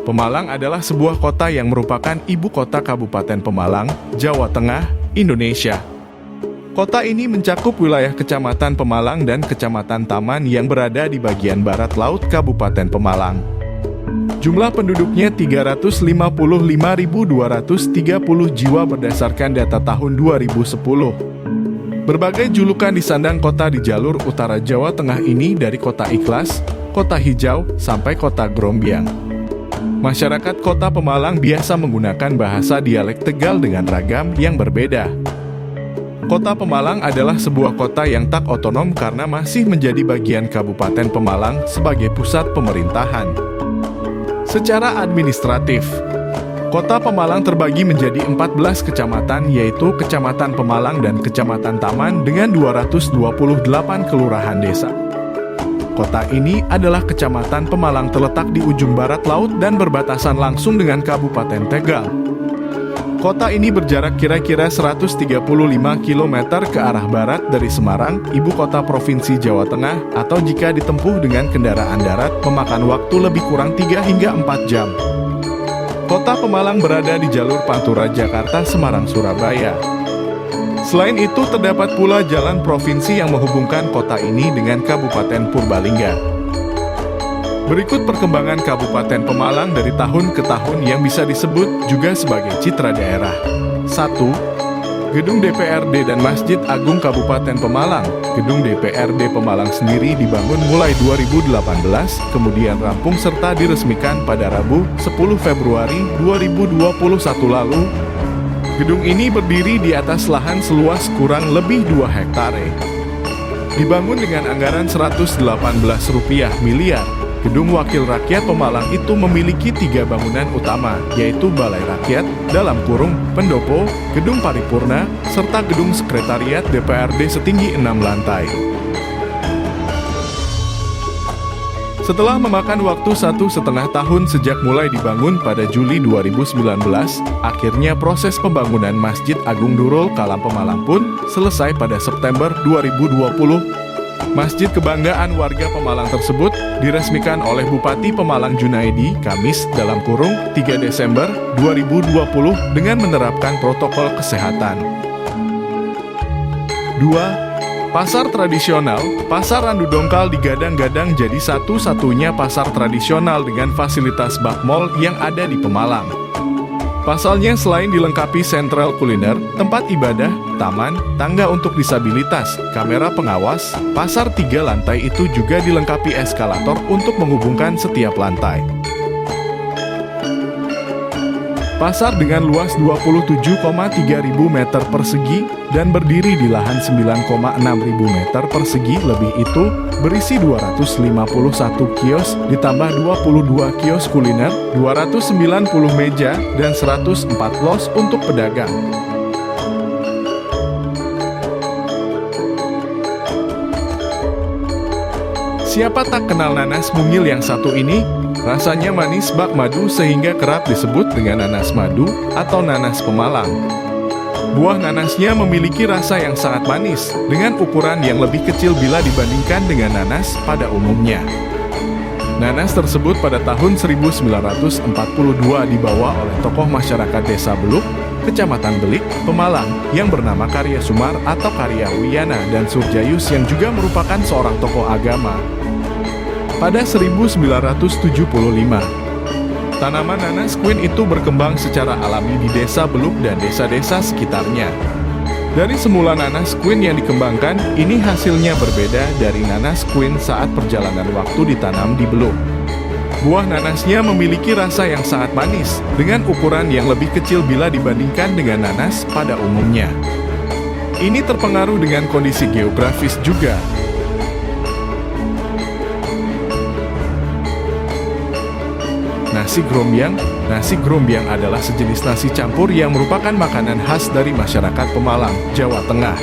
Pemalang adalah sebuah kota yang merupakan ibu kota Kabupaten Pemalang, Jawa Tengah, Indonesia. Kota ini mencakup wilayah Kecamatan Pemalang dan Kecamatan Taman yang berada di bagian barat laut Kabupaten Pemalang. Jumlah penduduknya 355.230 jiwa berdasarkan data tahun 2010. Berbagai julukan disandang kota di jalur utara Jawa Tengah ini, dari kota ikhlas, kota hijau, sampai kota Grombyang. Masyarakat kota Pemalang biasa menggunakan bahasa dialek Tegal dengan ragam yang berbeda. Kota Pemalang adalah sebuah kota yang tak otonom karena masih menjadi bagian Kabupaten Pemalang sebagai pusat pemerintahan. Secara administratif, Kota Pemalang terbagi menjadi 14 kecamatan, yaitu Kecamatan Pemalang dan Kecamatan Taman dengan 228 kelurahan desa. Kota ini adalah Kecamatan Pemalang, terletak di ujung barat laut dan berbatasan langsung dengan Kabupaten Tegal. Kota ini berjarak kira-kira 135 km ke arah barat dari Semarang, ibu kota Provinsi Jawa Tengah, atau jika ditempuh dengan kendaraan darat, memakan waktu lebih kurang 3 hingga 4 jam. Kota Pemalang berada di jalur Pantura Jakarta-Semarang-Surabaya. Selain itu, terdapat pula jalan provinsi yang menghubungkan kota ini dengan Kabupaten Purbalingga. Berikut perkembangan Kabupaten Pemalang dari tahun ke tahun yang bisa disebut juga sebagai citra daerah. 1. Gedung DPRD dan Masjid Agung Kabupaten Pemalang. Gedung DPRD Pemalang sendiri dibangun mulai 2018, kemudian rampung serta diresmikan pada Rabu, 10 Februari 2021 lalu. Gedung ini berdiri di atas lahan seluas kurang lebih 2 hektare. Dibangun dengan anggaran Rp118 miliar. Gedung Wakil Rakyat Pemalang itu memiliki 3 bangunan utama, yaitu Balai Rakyat, (Pendopo), Gedung Paripurna, serta Gedung Sekretariat DPRD setinggi 6 lantai. Setelah memakan waktu 1,5 tahun sejak mulai dibangun pada Juli 2019, akhirnya proses pembangunan Masjid Agung Nurul Kalam Pemalang pun selesai pada September 2020. Masjid kebanggaan warga Pemalang tersebut diresmikan oleh Bupati Pemalang Junaidi Kamis (3 Desember 2020) dengan menerapkan protokol kesehatan. 2. Pasar tradisional. Pasar Randu Dongkal digadang-gadang jadi satu-satunya pasar tradisional dengan fasilitas bak mall yang ada di Pemalang. Pasalnya selain dilengkapi sentral kuliner, tempat ibadah, taman, tangga untuk disabilitas, kamera pengawas, pasar 3 lantai itu juga dilengkapi eskalator untuk menghubungkan setiap lantai. Pasar dengan luas 27,3 ribu meter persegi dan berdiri di lahan 9,6 ribu meter persegi lebih itu berisi 251 kios ditambah 22 kios kuliner, 290 meja, dan 104 los untuk pedagang. Siapa tak kenal nanas mungil yang satu ini? Rasanya manis bak madu sehingga kerap disebut dengan nanas madu atau nanas Pemalang. Buah nanasnya memiliki rasa yang sangat manis, dengan ukuran yang lebih kecil bila dibandingkan dengan nanas pada umumnya. Nanas tersebut pada tahun 1942 dibawa oleh tokoh masyarakat Desa Beluk, Kecamatan Belik, Pemalang, yang bernama Karya Sumar atau Karya Wiyana dan Surjayus yang juga merupakan seorang tokoh agama. Pada 1975, tanaman nanas queen itu berkembang secara alami di Desa Beluk dan desa-desa sekitarnya. Dari semula nanas queen yang dikembangkan, ini hasilnya berbeda dari nanas queen saat perjalanan waktu ditanam di Beluk. Buah nanasnya memiliki rasa yang sangat manis, dengan ukuran yang lebih kecil bila dibandingkan dengan nanas pada umumnya. Ini terpengaruh dengan kondisi geografis juga. Nasi grombyang. Nasi grombyang adalah sejenis nasi campur yang merupakan makanan khas dari masyarakat Pemalang, Jawa Tengah.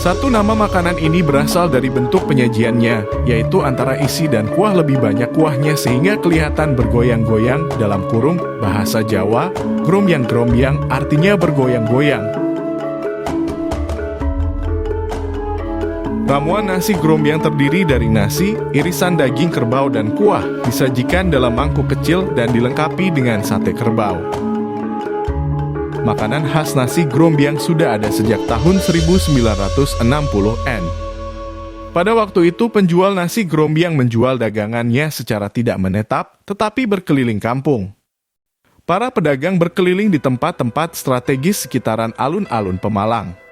Satu nama makanan ini berasal dari bentuk penyajiannya, yaitu antara isi dan kuah lebih banyak kuahnya sehingga kelihatan bergoyang-goyang, bahasa Jawa, grombyang-grombyang artinya bergoyang-goyang. Ramuan nasi grombyang terdiri dari nasi, irisan daging kerbau dan kuah, disajikan dalam mangkuk kecil dan dilengkapi dengan sate kerbau. Makanan khas nasi grombyang sudah ada sejak tahun 1960-an. Pada waktu itu penjual nasi grombyang menjual dagangannya secara tidak menetap, tetapi berkeliling kampung. Para pedagang berkeliling di tempat-tempat strategis sekitaran alun-alun Pemalang.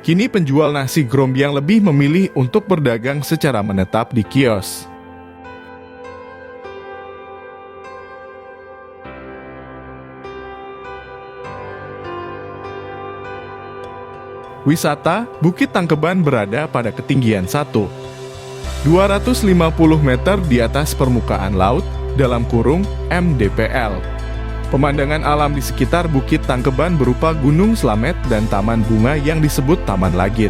Kini penjual nasi grombyang lebih memilih untuk berdagang secara menetap di kios. Wisata, Bukit Tangkeban berada pada ketinggian 250 meter di atas permukaan laut, dalam kurung MDPL. Pemandangan alam di sekitar Bukit Tangkeban berupa Gunung Slamet dan taman bunga yang disebut Taman Lagit.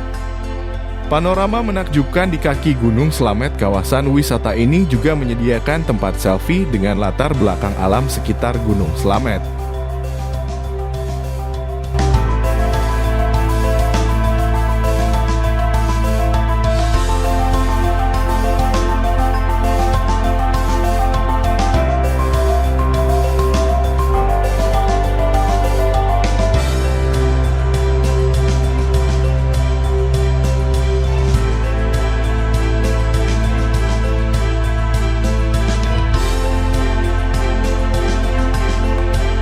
Panorama menakjubkan di kaki Gunung Slamet. Kawasan wisata ini juga menyediakan tempat selfie dengan latar belakang alam sekitar Gunung Slamet.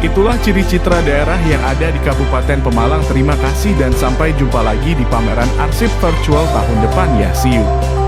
Itulah ciri citra daerah yang ada di Kabupaten Pemalang. Terima kasih dan sampai jumpa lagi di pameran arsip virtual tahun depan ya. See you.